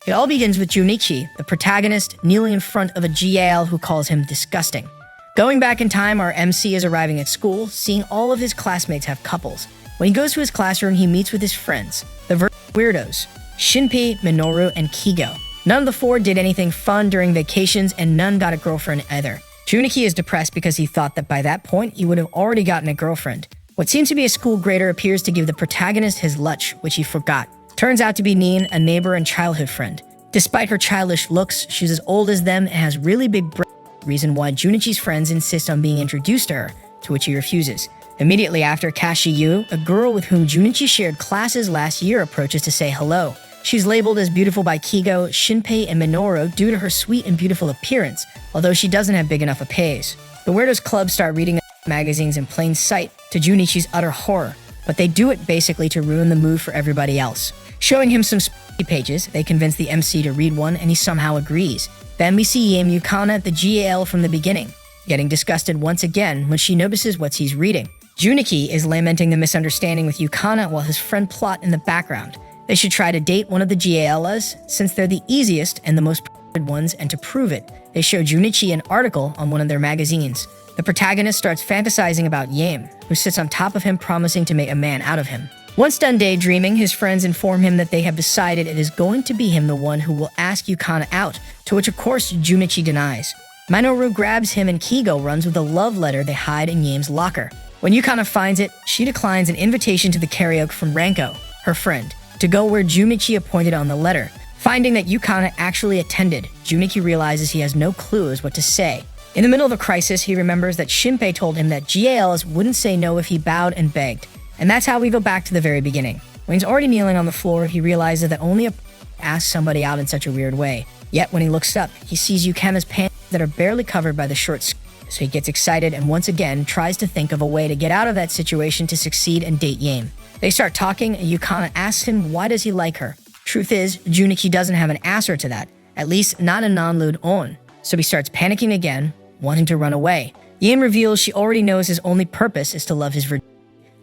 It all begins with Junichi, the protagonist, kneeling in front of a GAL who calls him disgusting. Going back in time, our MC is arriving at school, seeing all of his classmates have couples. When he goes to his classroom, he meets with his friends, the weirdos, Shinpei, Minoru, and Kigo. None of the four did anything fun during vacations, and none got a girlfriend either. Junichi is depressed because he thought that by that point, he would have already gotten a girlfriend. What seems to be a school grader appears to give the protagonist his lunch, which he forgot. Turns out to be Neen, a neighbor and childhood friend. Despite her childish looks, she's as old as them and has really big breasts, reason why Junichi's friends insist on being introduced to her, to which he refuses. Immediately after, Kashiyu, a girl with whom Junichi shared classes last year, approaches to say hello. She's labeled as beautiful by Kigo, Shinpei, and Minoru due to her sweet and beautiful appearance, although she doesn't have big enough a pays. The Weirdos Club start reading magazines in plain sight, to Junichi's utter horror, but they do it basically to ruin the mood for everybody else. Showing him some spooky pages, they convince the MC to read one, and he somehow agrees. Then we see Yame Yukana at the GAL from the beginning, getting disgusted once again when she notices what he's reading. Junichi is lamenting the misunderstanding with Yukana while his friend plot in the background. They should try to date one of the GALs, since they're the easiest and the most ones, and to prove it, they show Junichi an article on one of their magazines. The protagonist starts fantasizing about Yame, who sits on top of him promising to make a man out of him. Once done daydreaming, his friends inform him that they have decided it is going to be him the one who will ask Yukana out, to which of course Junichi denies. Minoru grabs him and Kigo runs with a love letter they hide in Yame's locker. When Yukana finds it, she declines an invitation to the karaoke from Ranko, her friend, to go where Junichi appointed on the letter. Finding that Yukana actually attended, Junichi realizes he has no clue as what to say. In the middle of a crisis, he remembers that Shinpei told him that GALs wouldn't say no if he bowed and begged. And that's how we go back to the very beginning. When he's already kneeling on the floor, he realizes that only a asks somebody out in such a weird way. Yet when he looks up, he sees Yukana's pants that are barely covered by the short skirt. So he gets excited and once again tries to think of a way to get out of that situation to succeed and date Yame. They start talking and Yukana asks him why does he like her. Truth is, Junichi doesn't have an answer to that, at least not a non-lewd on. So he starts panicking again, wanting to run away. Yame reveals she already knows his only purpose is to love his virginity.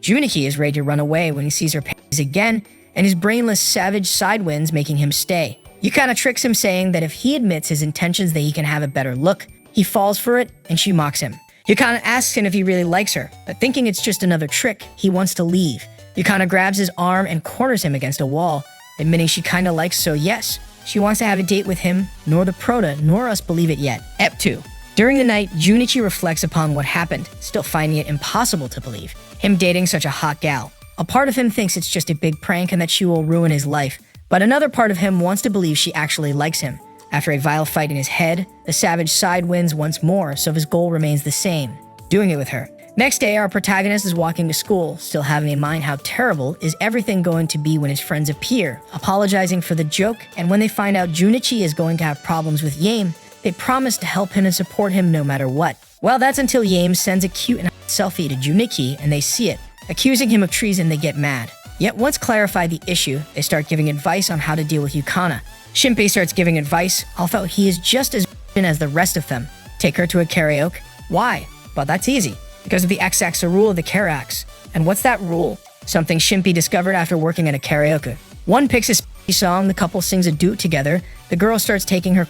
Junichi is ready to run away when he sees her panties again, and his brainless savage side winds making him stay. Yukana tricks him saying that if he admits his intentions that he can have a better look, he falls for it and she mocks him. Yukana asks him if he really likes her, but thinking it's just another trick, he wants to leave. Yukana grabs his arm and corners him against a wall, admitting she kinda likes so yes, she wants to have a date with him, nor the prota nor us believe it yet. Ep 2. During the night, Junichi reflects upon what happened, still finding it impossible to believe. Him dating such a hot gal. A part of him thinks it's just a big prank and that she will ruin his life, but another part of him wants to believe she actually likes him. After a vile fight in his head, the savage side wins once more, so his goal remains the same, doing it with her. Next day, our protagonist is walking to school, still having in mind how terrible is everything going to be when his friends appear, apologizing for the joke, and when they find out Junichi is going to have problems with Yame, they promise to help him and support him no matter what. Well, that's until Yame sends a cute and hot selfie to Junichi and they see it. Accusing him of treason, they get mad. Yet once clarified the issue, they start giving advice on how to deal with Yukana. Shinpei starts giving advice, although he is just as as the rest of them. Take her to a karaoke. Why? Well, that's easy. Because of the XX rule of the Karax. And what's that rule? Something Shinpei discovered after working at a karaoke. One picks a song, the couple sings a duet together, the girl starts taking her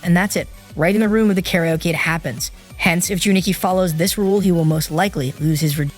and that's it. Right in the room of the karaoke it happens. Hence, if Junichi follows this rule, he will most likely lose his virginity.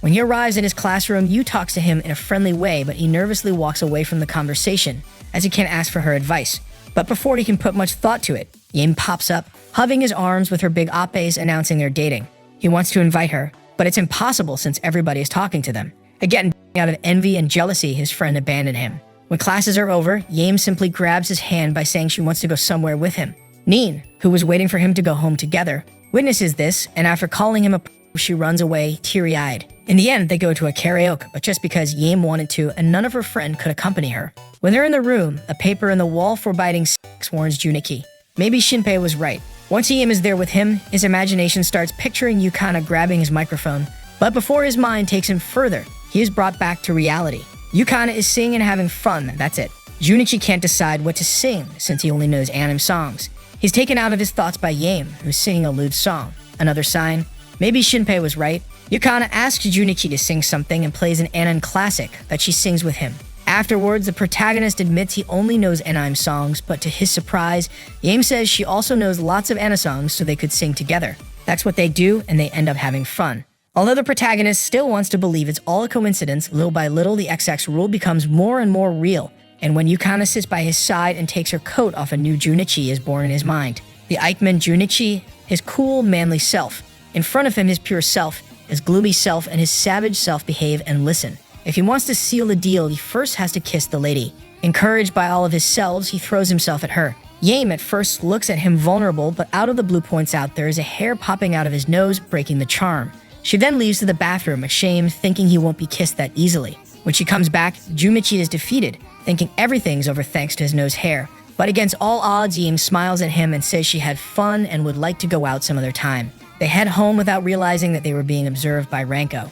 When he arrives in his classroom, Yu talks to him in a friendly way, but he nervously walks away from the conversation, as he can't ask for her advice. But before he can put much thought to it, Yame pops up, hugging his arms with her big appes announcing they're dating. He wants to invite her, but it's impossible since everybody is talking to them. Again, out of envy and jealousy, his friend abandoned him. When classes are over, Yame simply grabs his hand by saying she wants to go somewhere with him. Neen, who was waiting for him to go home together, witnesses this, and after calling him a she runs away, teary-eyed. In the end, they go to a karaoke, but just because Yame wanted to and none of her friend could accompany her. When they're in the room, a paper in the wall forbidding sex warns Junichi. Maybe Shinpei was right. Once Yame is there with him, his imagination starts picturing Yukana grabbing his microphone. But before his mind takes him further, he is brought back to reality. Yukana is singing and having fun, that's it. Junichi can't decide what to sing since he only knows anime songs. He's taken out of his thoughts by Yame, who's singing a lewd song. Another sign? Maybe Shinpei was right. Yukana asks Junichi to sing something and plays an anime classic that she sings with him. Afterwards, the protagonist admits he only knows Enime songs, but to his surprise, Yame says she also knows lots of Anna songs so they could sing together. That's what they do, and they end up having fun. Although the protagonist still wants to believe it's all a coincidence, little by little the XX rule becomes more and more real, and when Yukana sits by his side and takes her coat off, a new Junichi is born in his mind. The Eichmann Junichi, his cool, manly self. In front of him, his pure self, his gloomy self, and his savage self behave and listen. If he wants to seal the deal, he first has to kiss the lady. Encouraged by all of his selves, he throws himself at her. Yame at first looks at him vulnerable, but out of the blue points out there is a hair popping out of his nose, breaking the charm. She then leaves to the bathroom, ashamed, thinking he won't be kissed that easily. When she comes back, Junichi is defeated, thinking everything's over thanks to his nose hair. But against all odds, Yame smiles at him and says she had fun and would like to go out some other time. They head home without realizing that they were being observed by Ranko.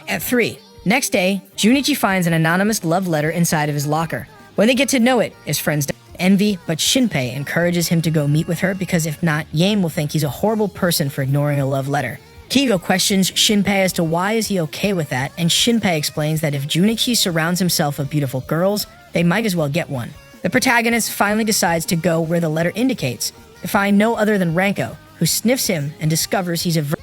At 3. Next day, Junichi finds an anonymous love letter inside of his locker. When they get to know it, his friends envy, but Shinpei encourages him to go meet with her because if not, Yame will think he's a horrible person for ignoring a love letter. Kigo questions Shinpei as to why is he okay with that, and Shinpei explains that if Junichi surrounds himself with beautiful girls, they might as well get one. The protagonist finally decides to go where the letter indicates, to find no other than Ranko, who sniffs him and discovers he's a virgin.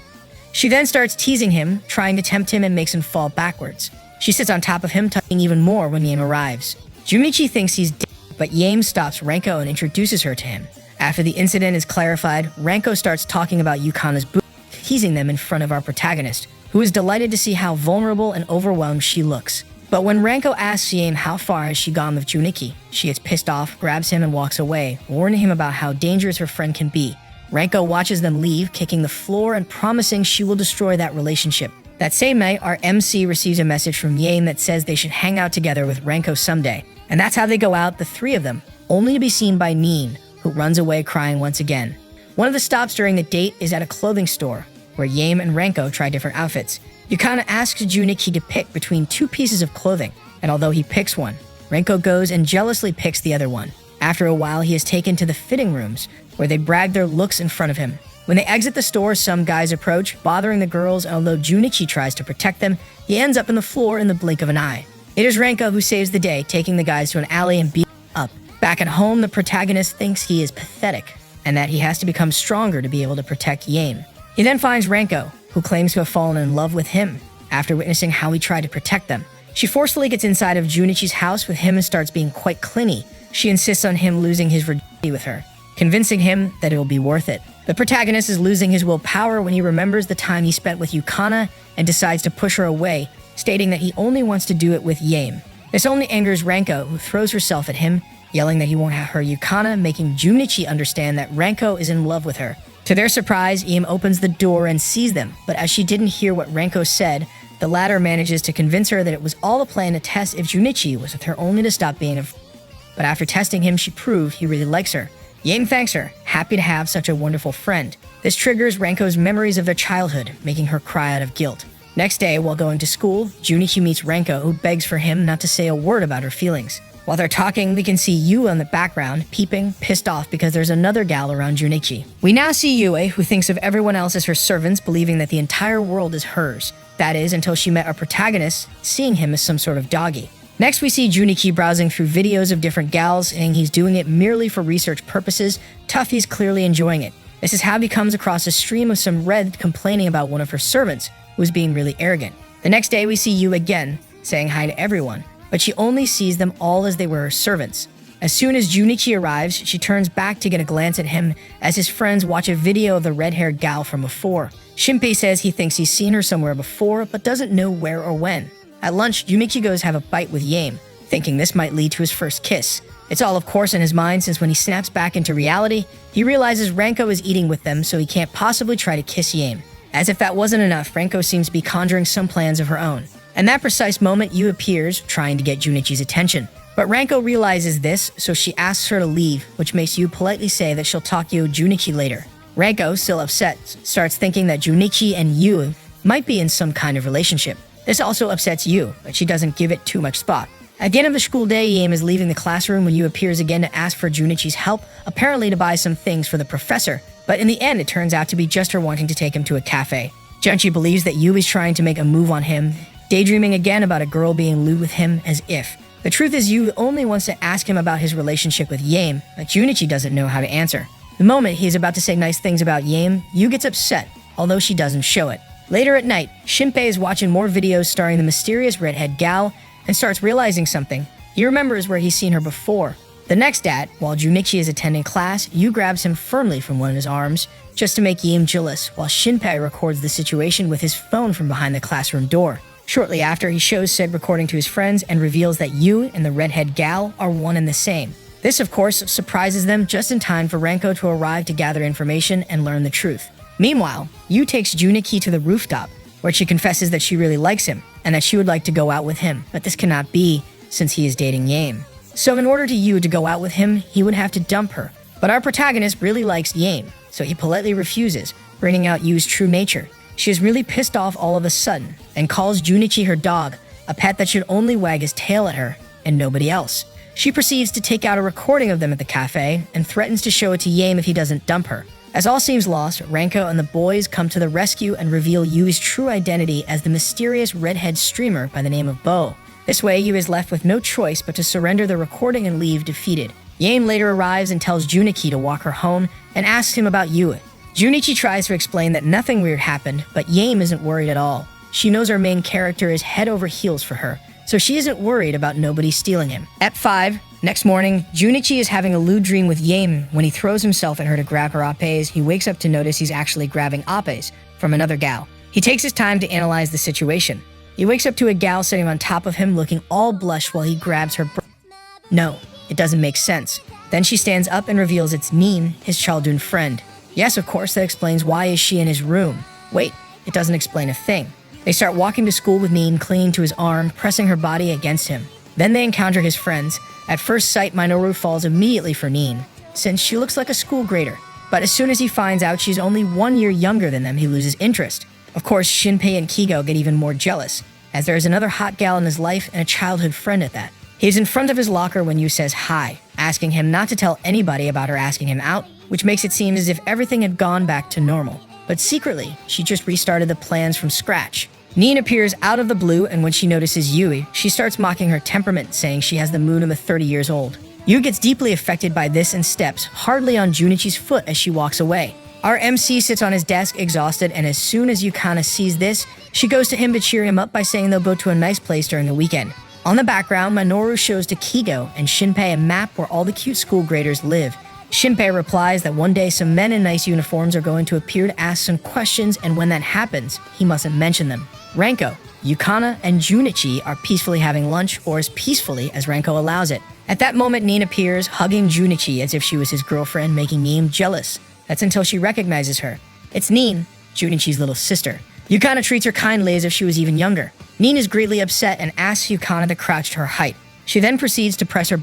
She then starts teasing him, trying to tempt him and makes him fall backwards. She sits on top of him, touching even more when Yame arrives. Junichi thinks he's dead, but Yame stops Ranko and introduces her to him. After the incident is clarified, Ranko starts talking about Yukana's boobs, teasing them in front of our protagonist, who is delighted to see how vulnerable and overwhelmed she looks. But when Ranko asks Yame how far has she gone with Junichi, she gets pissed off, grabs him and walks away, warning him about how dangerous her friend can be. Ranko watches them leave, kicking the floor and promising she will destroy that relationship. That same night, our MC receives a message from Yame that says they should hang out together with Ranko someday. And that's how they go out, the 3 of them, only to be seen by Nin, who runs away crying once again. One of the stops during the date is at a clothing store, where Yame and Ranko try different outfits. Yukana asks Junichi to pick between 2 pieces of clothing, and although he picks one, Ranko goes and jealously picks the other one. After a while, he is taken to the fitting rooms, where they brag their looks in front of him. When they exit the store, some guys approach, bothering the girls, and although Junichi tries to protect them, he ends up on the floor in the blink of an eye. It is Ranko who saves the day, taking the guys to an alley and beating them up. Back at home, the protagonist thinks he is pathetic, and that he has to become stronger to be able to protect Yame. He then finds Ranko, who claims to have fallen in love with him, after witnessing how he tried to protect them. She forcefully gets inside of Junichi's house with him and starts being quite clingy. She insists on him losing his virginity with her, convincing him that it will be worth it. The protagonist is losing his willpower when he remembers the time he spent with Yukana and decides to push her away, stating that he only wants to do it with Yame. This only angers Ranko, who throws herself at him, yelling that he won't have her Yukana, making Junichi understand that Ranko is in love with her. To their surprise, Yame opens the door and sees them, but as she didn't hear what Ranko said, the latter manages to convince her that it was all a plan to test if Junichi was with her only to stop being a but after testing him, she proved he really likes her. Yame thanks her, happy to have such a wonderful friend. This triggers Ranko's memories of their childhood, making her cry out of guilt. Next day, while going to school, Junichi meets Ranko, who begs for him not to say a word about her feelings. While they're talking, we can see Yue in the background, peeping, pissed off because there's another gal around Junichi. We now see Yue, who thinks of everyone else as her servants, believing that the entire world is hers. That is, until she met our protagonist, seeing him as some sort of doggy. Next, we see Junichi browsing through videos of different gals, saying he's doing it merely for research purposes. Tough, clearly enjoying it. This is how he comes across a stream of some red complaining about one of her servants, who is being really arrogant. The next day, we see Yue again, saying hi to everyone, but she only sees them all as they were her servants. As soon as Junichi arrives, she turns back to get a glance at him as his friends watch a video of the red-haired gal from before. Shinpei says he thinks he's seen her somewhere before, but doesn't know where or when. At lunch, Yumichi goes have a bite with Yame, thinking this might lead to his first kiss. It's all, of course, in his mind, since when he snaps back into reality, he realizes Ranko is eating with them, so he can't possibly try to kiss Yame. As if that wasn't enough, Ranko seems to be conjuring some plans of her own. In that precise moment, Yu appears, trying to get Junichi's attention. But Ranko realizes this, so she asks her to leave, which makes Yu politely say that she'll talk to Junichi later. Ranko, still upset, starts thinking that Junichi and Yu might be in some kind of relationship. This also upsets Yu, but she doesn't give it too much thought. At the end of the school day, Yame is leaving the classroom when Yu appears again to ask for Junichi's help, apparently to buy some things for the professor. But in the end, it turns out to be just her wanting to take him to a cafe. Junchi believes that Yu is trying to make a move on him, daydreaming again about a girl being lewd with him as if. The truth is, Yu only wants to ask him about his relationship with Yame, but Junichi doesn't know how to answer. The moment he is about to say nice things about Yame, Yu gets upset, although she doesn't show it. Later at night, Shinpei is watching more videos starring the mysterious redhead gal and starts realizing something. He remembers where he's seen her before. The next day, while Junichi is attending class, Yu grabs him firmly from one of his arms, just to make Yame jealous, while Shinpei records the situation with his phone from behind the classroom door. Shortly after, he shows said recording to his friends and reveals that Yu and the redhead gal are one and the same. This, of course, surprises them just in time for Renko to arrive to gather information and learn the truth. Meanwhile, Yu takes Junichi to the rooftop, where she confesses that she really likes him and that she would like to go out with him, but this cannot be since he is dating Yame. So in order to Yu to go out with him, he would have to dump her. But our protagonist really likes Yame, so he politely refuses, bringing out Yu's true nature. She is really pissed off all of a sudden and calls Junichi her dog, a pet that should only wag his tail at her and nobody else. She proceeds to take out a recording of them at the cafe and threatens to show it to Yame if he doesn't dump her. As all seems lost, Renko and the boys come to the rescue and reveal Yu's true identity as the mysterious redhead streamer by the name of Bo. This way, Yu is left with no choice but to surrender the recording and leave defeated. Yame later arrives and tells Junichi to walk her home and asks him about Yu. Junichi tries to explain that nothing weird happened, but Yame isn't worried at all. She knows our main character is head over heels for her, so she isn't worried about nobody stealing him. At 5, next morning, Junichi is having a lewd dream with Yame. When he throws himself at her to grab her appes, he wakes up to notice he's actually grabbing appes from another gal. He takes his time to analyze the situation. He wakes up to a gal sitting on top of him looking all blush while he grabs her No, it doesn't make sense. Then she stands up and reveals it's Nin, his childhood friend. Yes, of course, that explains why is she in his room. Wait, it doesn't explain a thing. They start walking to school with Nin clinging to his arm, pressing her body against him. Then they encounter his friends. At first sight, Minoru falls immediately for Nin, since she looks like a school grader. But as soon as he finds out she's only 1 year younger than them, he loses interest. Of course, Shinpei and Kigo get even more jealous, as there is another hot gal in his life and a childhood friend at that. He is in front of his locker when Yu says hi, asking him not to tell anybody about her asking him out, which makes it seem as if everything had gone back to normal. But secretly, she just restarted the plans from scratch. Nin appears out of the blue, and when she notices Yui, she starts mocking her temperament, saying she has the mood of a 30 years old. Yu gets deeply affected by this and steps hardly on Junichi's foot as she walks away. Our MC sits on his desk exhausted, and as soon as Yukana sees this, she goes to him to cheer him up by saying they'll go to a nice place during the weekend. On the background, Minoru shows to Kigo and Shinpei a map where all the cute school graders live. Shinpei replies that one day some men in nice uniforms are going to appear to ask some questions, and when that happens, he mustn't mention them. Renko, Yukana, and Junichi are peacefully having lunch, or as peacefully as Renko allows it. At that moment, Nin appears, hugging Junichi as if she was his girlfriend, making Nin jealous. That's until she recognizes her. It's Nin, Junichi's little sister. Yukana treats her kindly as if she was even younger. Nin is greatly upset and asks Yukana to crouch to her height. She then proceeds to press her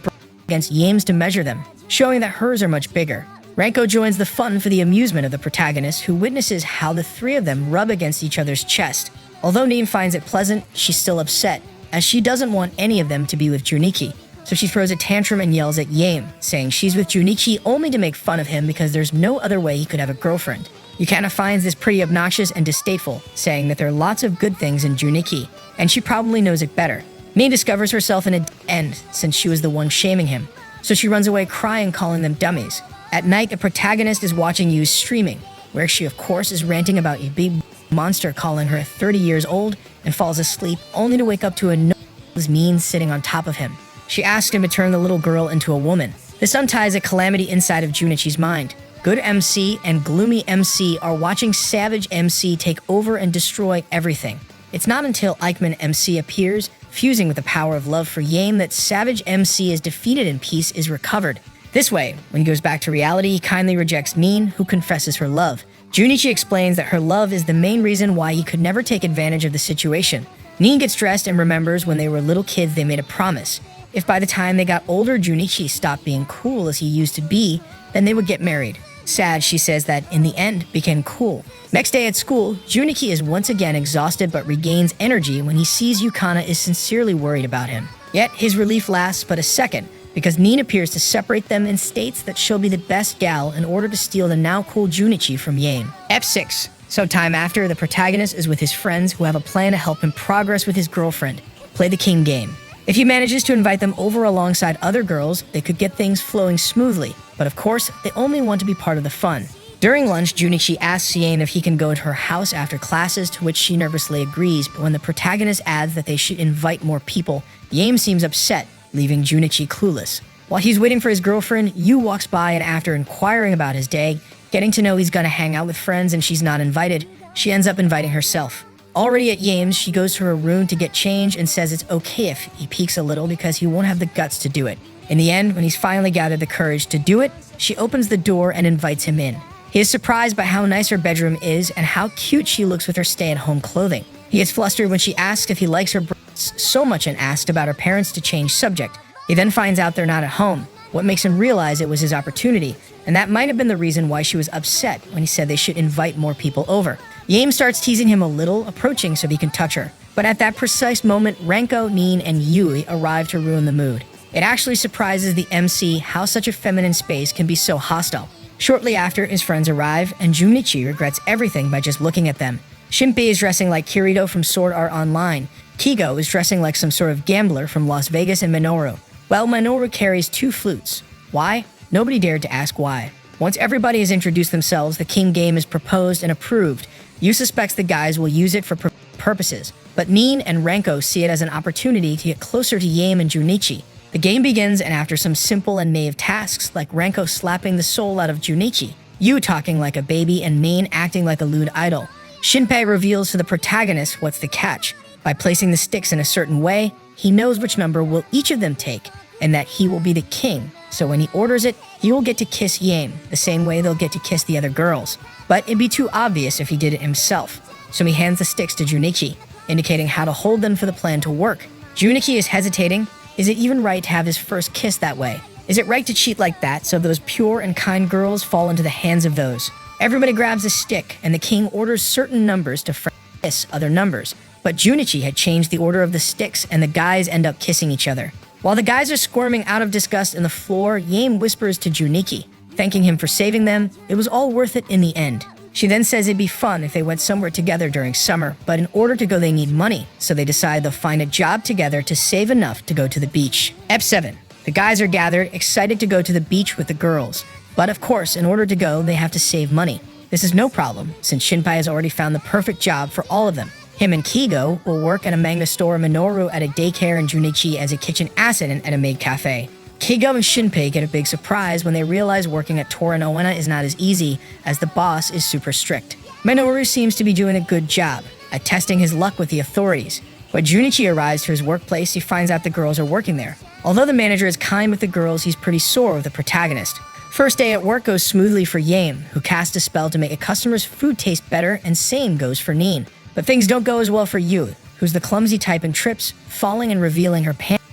against Yame's to measure them, showing that hers are much bigger. Renko joins the fun for the amusement of the protagonist, who witnesses how the three of them rub against each other's chest. Although Nin finds it pleasant, she's still upset, as she doesn't want any of them to be with Junichi. So she throws a tantrum and yells at Yame, saying she's with Junichi only to make fun of him because there's no other way he could have a girlfriend. Yukana finds this pretty obnoxious and distasteful, saying that there are lots of good things in Junichi, and she probably knows it better. Nin discovers herself in a end since she was the one shaming him, so she runs away crying, calling them dummies. At night, the protagonist is watching Yu streaming, where she of course is ranting about a big monster calling her 30 years old and falls asleep only to wake up to a Nin sitting on top of him. She asks him to turn the little girl into a woman. This unties a calamity inside of Junichi's mind. Good MC and gloomy MC are watching Savage MC take over and destroy everything. It's not until Eichmann MC appears, fusing with the power of love for Yame, that Savage MC is defeated and peace is recovered. This way, when he goes back to reality, he kindly rejects Nin, who confesses her love. Junichi explains that her love is the main reason why he could never take advantage of the situation. Nin gets dressed and remembers when they were little kids they made a promise. If by the time they got older Junichi stopped being cool as he used to be, then they would get married. Sad, she says that in the end became cool. Next day at school, Junichi is once again exhausted but regains energy when he sees Yukana is sincerely worried about him. Yet his relief lasts but a second, because Nin appears to separate them and states that she'll be the best gal in order to steal the now cool Junichi from Yame. F6. Sometime after, the protagonist is with his friends who have a plan to help him progress with his girlfriend, play the king game. If he manages to invite them over alongside other girls, they could get things flowing smoothly. But of course, they only want to be part of the fun. During lunch, Junichi asks Yaem if he can go to her house after classes, to which she nervously agrees, but when the protagonist adds that they should invite more people, Yaem seems upset, leaving Junichi clueless. While he's waiting for his girlfriend, Yu walks by, and after inquiring about his day, getting to know he's gonna hang out with friends and she's not invited, she ends up inviting herself. Already at Yaem's, she goes to her room to get changed and says it's okay if he peeks a little because he won't have the guts to do it. In the end, when he's finally gathered the courage to do it, she opens the door and invites him in. He is surprised by how nice her bedroom is and how cute she looks with her stay-at-home clothing. He gets flustered when she asks if he likes her breasts so much and asks about her parents to change subject. He then finds out they're not at home, what makes him realize it was his opportunity, and that might have been the reason why she was upset when he said they should invite more people over. Yaem starts teasing him a little, approaching so he can touch her. But at that precise moment, Ranko, Nin, and Yui arrive to ruin the mood. It actually surprises the MC how such a feminine space can be so hostile. Shortly after, his friends arrive, and Junichi regrets everything by just looking at them. Shinpei is dressing like Kirito from Sword Art Online. Kigo is dressing like some sort of gambler from Las Vegas, and Minoru. Well, Minoru carries 2 flutes. Why? Nobody dared to ask why. Once everybody has introduced themselves, the king game is proposed and approved. Yu suspects the guys will use it for purposes, but Nin and Ranko see it as an opportunity to get closer to Yaem and Junichi. The game begins, and after some simple and naive tasks, like Ranko slapping the soul out of Junichi, Yu talking like a baby, and Nin acting like a lewd idol, Shinpei reveals to the protagonist what's the catch. By placing the sticks in a certain way, he knows which number will each of them take, and that he will be the king. So when he orders it, he will get to kiss Yaem, the same way they'll get to kiss the other girls. But it'd be too obvious if he did it himself. So he hands the sticks to Junichi, indicating how to hold them for the plan to work. Junichi is hesitating. Is it even right to have his first kiss that way? Is it right to cheat like that so those pure and kind girls fall into the hands of those? Everybody grabs a stick, and the king orders certain numbers to kiss other numbers. But Junichi had changed the order of the sticks, and the guys end up kissing each other. While the guys are squirming out of disgust in the floor, Yaem whispers to Junichi, thanking him for saving them. It was all worth it in the end. She then says it'd be fun if they went somewhere together during summer, but in order to go they need money, so they decide they'll find a job together to save enough to go to the beach. Ep 7. The guys are gathered, excited to go to the beach with the girls. But of course, in order to go, they have to save money. This is no problem, since Shinpei has already found the perfect job for all of them. Him and Kigo will work at a manga store, Minoru at a daycare, and Junichi as a kitchen assistant at a maid cafe. Kigo and Shinpei get a big surprise when they realize working at Torin Owena is not as easy, as the boss is super strict. Minoru seems to be doing a good job at testing his luck with the authorities. When Junichi arrives to his workplace, he finds out the girls are working there. Although the manager is kind with the girls, he's pretty sore with the protagonist. First day at work goes smoothly for Yaem, who casts a spell to make a customer's food taste better, and same goes for Nin. But things don't go as well for Yu, who's the clumsy type and trips, falling and revealing her pants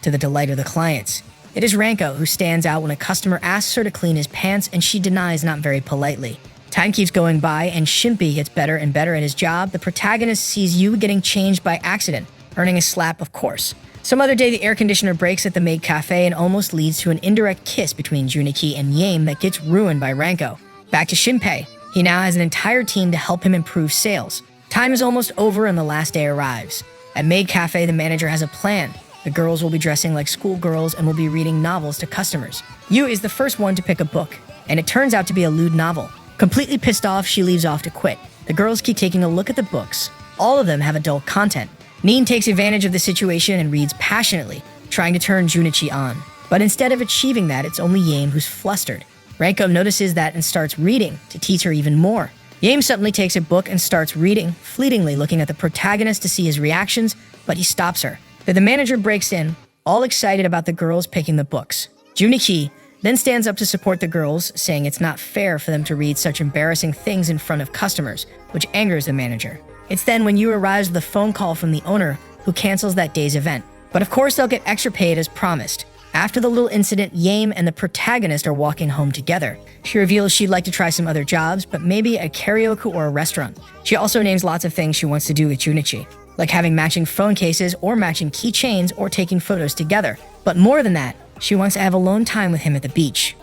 to the delight of the clients. It is Ranko who stands out when a customer asks her to clean his pants, and she denies not very politely. Time keeps going by, and Shinpei gets better and better at his job. The protagonist sees Yu getting changed by accident, earning a slap, of course. Some other day, the air conditioner breaks at the maid cafe and almost leads to an indirect kiss between Junichi and Yaem that gets ruined by Ranko. Back to Shinpei. He now has an entire team to help him improve sales. Time is almost over and the last day arrives. At Maid Cafe, the manager has a plan. The girls will be dressing like schoolgirls and will be reading novels to customers. Yu is the first one to pick a book, and it turns out to be a lewd novel. Completely pissed off, she leaves off to quit. The girls keep taking a look at the books. All of them have adult content. Nin takes advantage of the situation and reads passionately, trying to turn Junichi on. But instead of achieving that, it's only Yaem who's flustered. Ranko notices that and starts reading to tease her even more. Yaem suddenly takes a book and starts reading, fleetingly looking at the protagonist to see his reactions, but he stops her. Then the manager breaks in, all excited about the girls picking the books. Junichi then stands up to support the girls, saying it's not fair for them to read such embarrassing things in front of customers, which angers the manager. It's then when Yu arrives with a phone call from the owner, who cancels that day's event. But of course they'll get extra paid as promised. After the little incident, Yaem and the protagonist are walking home together. She reveals she'd like to try some other jobs, but maybe a karaoke or a restaurant. She also names lots of things she wants to do with Junichi, like having matching phone cases or matching keychains or taking photos together. But more than that, she wants to have alone time with him at the beach.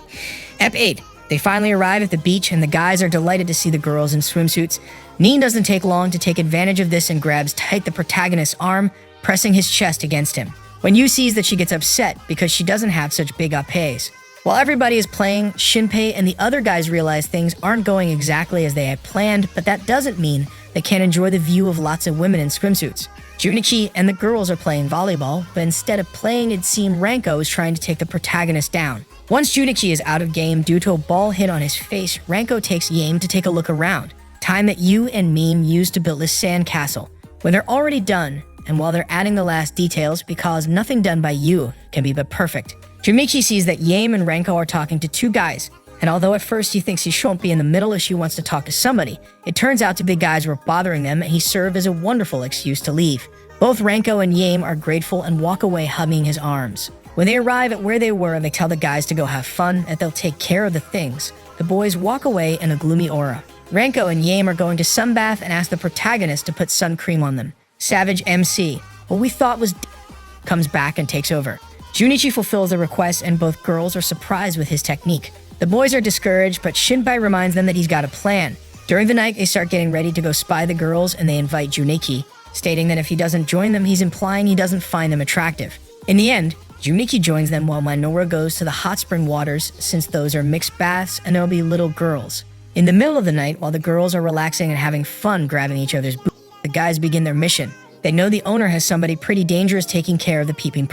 Ep 8. They finally arrive at the beach and the guys are delighted to see the girls in swimsuits. Nin doesn't take long to take advantage of this and grabs tight the protagonist's arm, pressing his chest against him. when Yu sees that she gets upset because she doesn't have such big épées. While everybody is playing, Shinpei and the other guys realize things aren't going exactly as they had planned, but that doesn't mean they can't enjoy the view of lots of women in swimsuits. Junichi and the girls are playing volleyball, but instead of playing, it seemed Ranko is trying to take the protagonist down. Once Junichi is out of game due to a ball hit on his face, Ranko takes Yame to take a look around, time that Yu and Meme used to build this sand castle. When they're already done, and while they're adding the last details because nothing done by Yu can be but perfect, Junichi sees that Yame and Ranko are talking to two guys, and although at first he thinks he shouldn't be in the middle as she wants to talk to somebody, it turns out to be guys were bothering them and he served as a wonderful excuse to leave. Both Ranko and Yame are grateful and walk away hugging his arms. When they arrive at where they were, they tell the guys to go have fun and they'll take care of the things. The boys walk away in a gloomy aura. Ranko and Yame are going to sunbath and ask the protagonist to put sun cream on them. Savage MC, what we thought was comes back and takes over. Junichi fulfills the request and both girls are surprised with his technique. The boys are discouraged, but Shinpei reminds them that he's got a plan. During the night, they start getting ready to go spy the girls and they invite Junichi, stating that if he doesn't join them, he's implying he doesn't find them attractive. In the end, Junichi joins them while Minoru goes to the hot spring waters since those are mixed baths and there'll be little girls. In the middle of the night, while the girls are relaxing and having fun grabbing each other's boobs, the guys begin their mission. They know the owner has somebody pretty dangerous taking care of the peeping.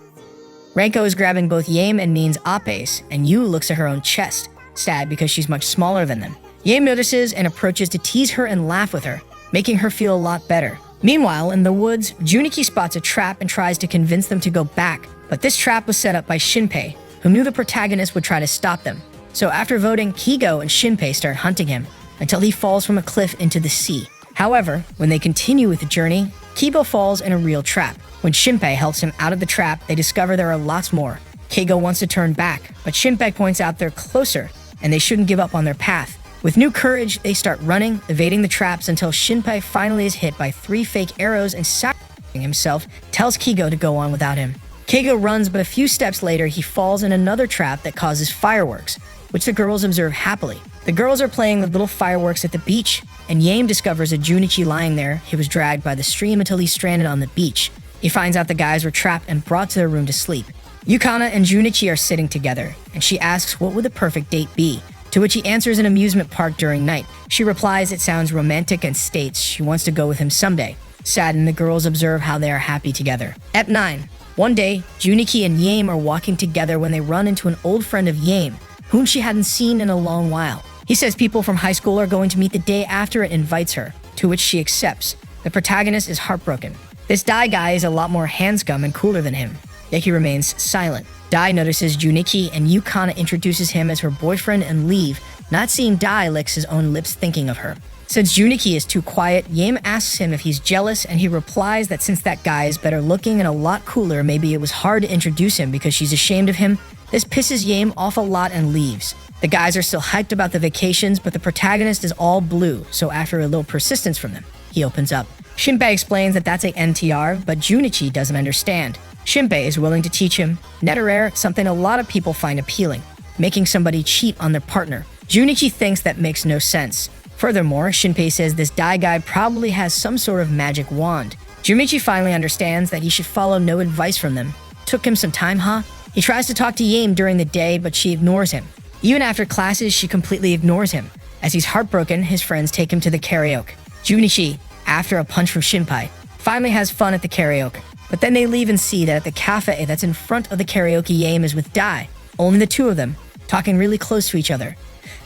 Ranko is grabbing both Yame and Min's épées, and Yu looks at her own chest, sad because she's much smaller than them. Yame notices and approaches to tease her and laugh with her, making her feel a lot better. Meanwhile, in the woods, Junichi spots a trap and tries to convince them to go back, but this trap was set up by Shinpei, who knew the protagonist would try to stop them. So after voting, Kigo and Shinpei start hunting him until he falls from a cliff into the sea. However, when they continue with the journey, Kigo falls in a real trap. When Shinpei helps him out of the trap, they discover there are lots more. Kigo wants to turn back, but Shinpei points out they're closer and they shouldn't give up on their path. With new courage, they start running, evading the traps until Shinpei finally is hit by 3 fake arrows and sacrificing himself, tells Kigo to go on without him. Kigo runs, but a few steps later, he falls in another trap that causes fireworks, which the girls observe happily. The girls are playing with little fireworks at the beach, and Yame discovers a Junichi lying there. He was dragged by the stream until he's stranded on the beach. He finds out the guys were trapped and brought to their room to sleep. Yukana and Junichi are sitting together, and she asks what would the perfect date be, to which he answers an amusement park during night. She replies it sounds romantic and states she wants to go with him someday. Saddened, the girls observe how they are happy together. At 9, one day, Junichi and Yame are walking together when they run into an old friend of Yame, whom she hadn't seen in a long while. He says people from high school are going to meet the day after and invites her, to which she accepts. The protagonist is heartbroken. This Dai guy is a lot more handsome and cooler than him, yet he remains silent. Dai notices Junichi and Yukana introduces him as her boyfriend and leave, not seeing Dai licks his own lips thinking of her. Since Junichi is too quiet, Yame asks him if he's jealous and he replies that since that guy is better looking and a lot cooler, maybe it was hard to introduce him because she's ashamed of him. This pisses Yame off a lot and leaves. The guys are still hyped about the vacations, but the protagonist is all blue, so after a little persistence from them, he opens up. Shinpei explains that that's a NTR, but Junichi doesn't understand. Shinpei is willing to teach him Netterare, something a lot of people find appealing, making somebody cheat on their partner. Junichi thinks that makes no sense. Furthermore, Shinpei says this Dai guy probably has some sort of magic wand. Junichi finally understands that he should follow no advice from them. Took him some time, huh? He tries to talk to Yame during the day, but she ignores him. Even after classes, she completely ignores him. As he's heartbroken, his friends take him to the karaoke. Junichi, after a punch from Shinpei, finally has fun at the karaoke. But then they leave and see that at the cafe that's in front of the karaoke, Yame is with Dai, only the two of them, talking really close to each other.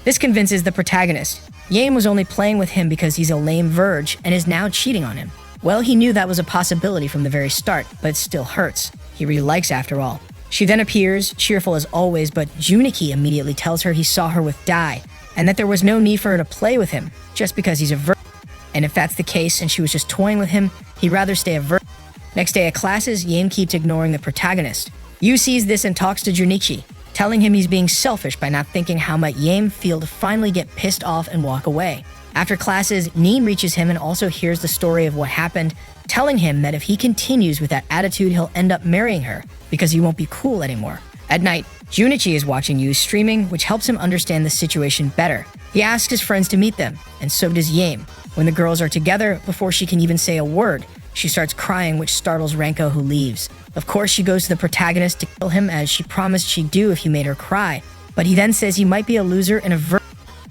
This convinces the protagonist. Yame was only playing with him because he's a lame verge and is now cheating on him. Well, he knew that was a possibility from the very start, but it still hurts. He really likes after all. She then appears, cheerful as always, but Junichi immediately tells her he saw her with Dai, and that there was no need for her to play with him, just because he's a virgin. And if that's the case and she was just toying with him, he'd rather stay a virgin. Next day at classes, Yame keeps ignoring the protagonist. Yu sees this and talks to Junichi, telling him he's being selfish by not thinking how might Yame feel to finally get pissed off and walk away. After classes, Neem reaches him and also hears the story of what happened, telling him that if he continues with that attitude, he'll end up marrying her because he won't be cool anymore. At night, Junichi is watching Yu streaming, which helps him understand the situation better. He asks his friends to meet them, and so does Yame. When the girls are together, before she can even say a word, she starts crying, which startles Ranko, who leaves. Of course, she goes to the protagonist to kill him as she promised she'd do if he made her cry. But he then says he might be a loser and a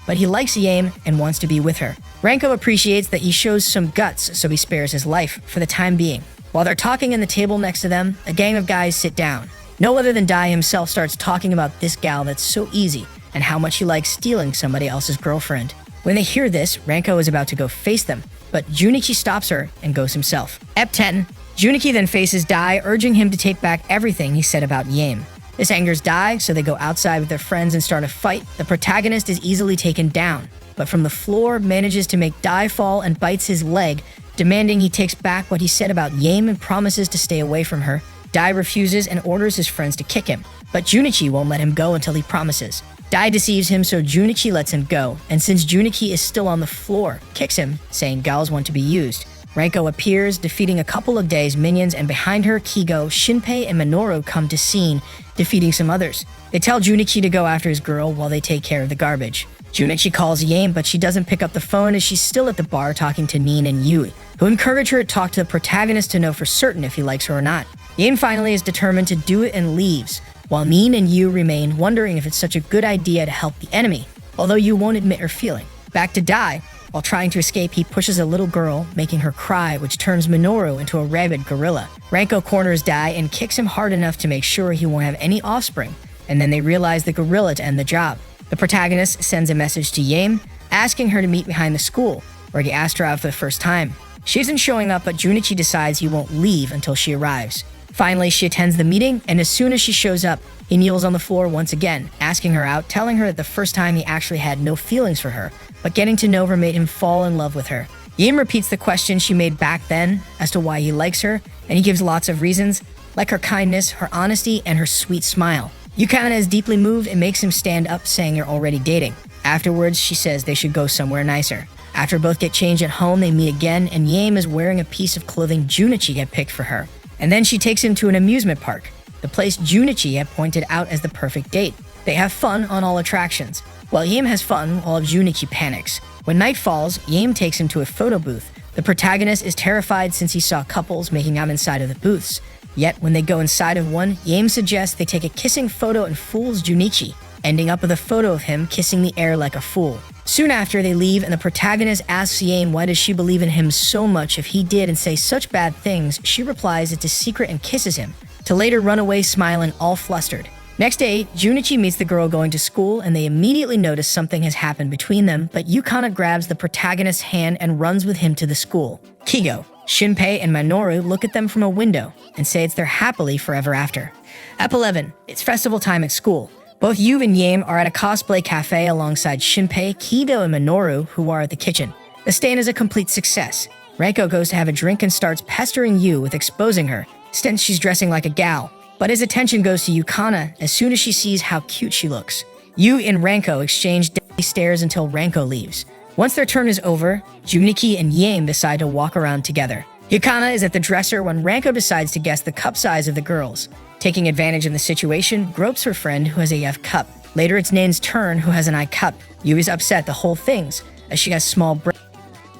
but he likes Yame and wants to be with her. Ranko appreciates that he shows some guts, so he spares his life for the time being. While they're talking in the table next to them, a gang of guys sit down. No other than Dai himself starts talking about this gal that's so easy and how much he likes stealing somebody else's girlfriend. When they hear this, Ranko is about to go face them, but Junichi stops her and goes himself. Ep 10. Junichi then faces Dai, urging him to take back everything he said about Yame. This angers Dai, so they go outside with their friends and start a fight. The protagonist is easily taken down, but from the floor manages to make Dai fall and bites his leg, demanding he takes back what he said about Yame and promises to stay away from her. Dai refuses and orders his friends to kick him, but Junichi won't let him go until he promises. Dai deceives him, so Junichi lets him go, and since Junichi is still on the floor, kicks him, saying gals want to be used. Ranko appears, defeating a couple of Dai's minions, and behind her, Kigo, Shinpei, and Minoru come to scene, defeating some others. They tell Junichi to go after his girl while they take care of the garbage. Junichi calls Yame, but she doesn't pick up the phone as she's still at the bar talking to Nin and Yui, who encourage her to talk to the protagonist to know for certain if he likes her or not. Yame finally is determined to do it and leaves, while Nin and Yu remain, wondering if it's such a good idea to help the enemy, although Yu won't admit her feeling. Back to Dai. While trying to escape, he pushes a little girl, making her cry, which turns Minoru into a rabid gorilla. Ranko corners Dai and kicks him hard enough to make sure he won't have any offspring, and then they realize the gorilla to end the job. The protagonist sends a message to Yame, asking her to meet behind the school, where he asked her out for the first time. She isn't showing up, but Junichi decides he won't leave until she arrives. Finally, she attends the meeting, and as soon as she shows up, he kneels on the floor once again, asking her out, telling her that the first time he actually had no feelings for her, but getting to know her made him fall in love with her. Yame repeats the question she made back then as to why he likes her, and he gives lots of reasons, like her kindness, her honesty, and her sweet smile. Yukana is deeply moved and makes him stand up, saying they're already dating. Afterwards, she says they should go somewhere nicer. After both get changed at home, they meet again, and Yame is wearing a piece of clothing Junichi had picked for her. And then she takes him to an amusement park, the place Junichi had pointed out as the perfect date. They have fun on all attractions, while Yame has fun while Junichi panics. When night falls, Yame takes him to a photo booth. The protagonist is terrified since he saw couples making out inside of the booths. Yet, when they go inside of one, Yame suggests they take a kissing photo and fools Junichi, ending up with a photo of him kissing the air like a fool. Soon after, they leave, and the protagonist asks Yame why does she believe in him so much if he did and say such bad things. She replies it's a secret and kisses him, to later run away smiling all flustered. Next day, Junichi meets the girl going to school, and they immediately notice something has happened between them, but Yukana grabs the protagonist's hand and runs with him to the school. Kigo, Shinpei, and Minoru look at them from a window and say it's their happily forever after. Ep 11. It's festival time at school. Both Yu and Yame are at a cosplay cafe alongside Shinpei, Kigo, and Minoru, who are at the kitchen. The stand is a complete success. Ranko goes to have a drink and starts pestering Yu with exposing her, since she's dressing like a gal. But his attention goes to Yukana as soon as she sees how cute she looks. Yu and Ranko exchange deadly stares until Ranko leaves. Once their turn is over, Junichi and Yame decide to walk around together. Yukana is at the dresser when Ranko decides to guess the cup size of the girls. Taking advantage of the situation, gropes her friend who has a F cup. Later, it's Nain's turn, who has an I cup. Yu is upset the whole things, as she has small breasts,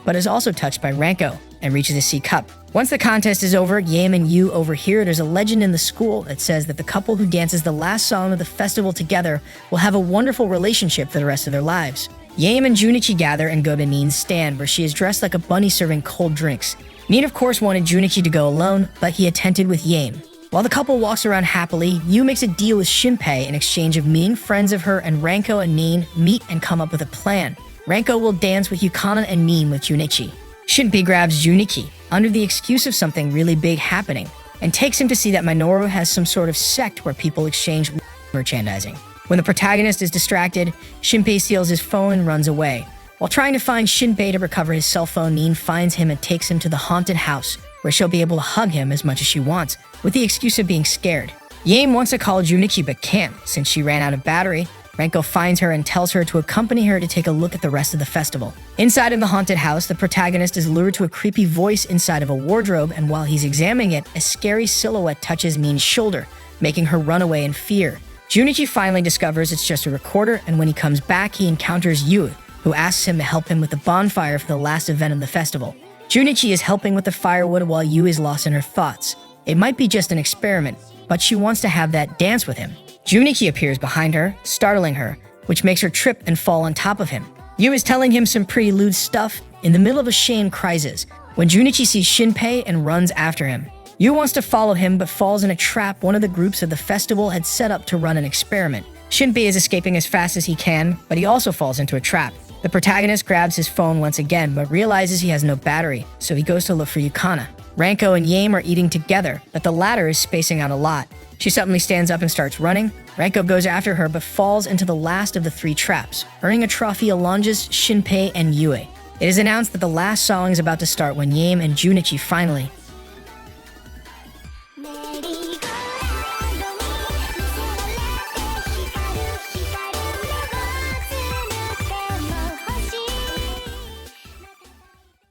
but is also touched by Ranko and reaches a C cup. Once the contest is over, Yame and Yu overhear there's a legend in the school that says that the couple who dances the last song of the festival together will have a wonderful relationship for the rest of their lives. Yame and Junichi gather and go to Nin's stand, where she is dressed like a bunny serving cold drinks. Nin, of course, wanted Junichi to go alone, but he attended with Yame. While the couple walks around happily, Yu makes a deal with Shinpei in exchange of meeting friends of her, and Ranko and Nin meet and come up with a plan. Ranko will dance with Yukana and Nin with Junichi. Shinpei grabs Junichi, under the excuse of something really big happening, and takes him to see that Minoru has some sort of sect where people exchange merchandising. When the protagonist is distracted, Shinpei steals his phone and runs away. While trying to find Shinpei to recover his cell phone, Nin finds him and takes him to the haunted house, where she'll be able to hug him as much as she wants, with the excuse of being scared. Yame wants to call Junichi but can't, since she ran out of battery. Ranko finds her and tells her to accompany her to take a look at the rest of the festival. Inside of the haunted house, the protagonist is lured to a creepy voice inside of a wardrobe, and while he's examining it, a scary silhouette touches Nin's shoulder, making her run away in fear. Junichi finally discovers it's just a recorder, and when he comes back, he encounters Yu, who asks him to help him with the bonfire for the last event of the festival. Junichi is helping with the firewood while Yu is lost in her thoughts. It might be just an experiment, but she wants to have that dance with him. Junichi appears behind her, startling her, which makes her trip and fall on top of him. Yu is telling him some pretty lewd stuff in the middle of a Shane crisis when Junichi sees Shinpei and runs after him. Yu wants to follow him but falls in a trap one of the groups of the festival had set up to run an experiment. Shinpei is escaping as fast as he can, but he also falls into a trap. The protagonist grabs his phone once again but realizes he has no battery, so he goes to look for Yukana. Ranko and Yame are eating together, but the latter is spacing out a lot. She suddenly stands up and starts running. Ranko goes after her but falls into the last of the 3 traps, earning a trophy along Shinpei and Yue. It is announced that the last song is about to start when Yame and Junichi finally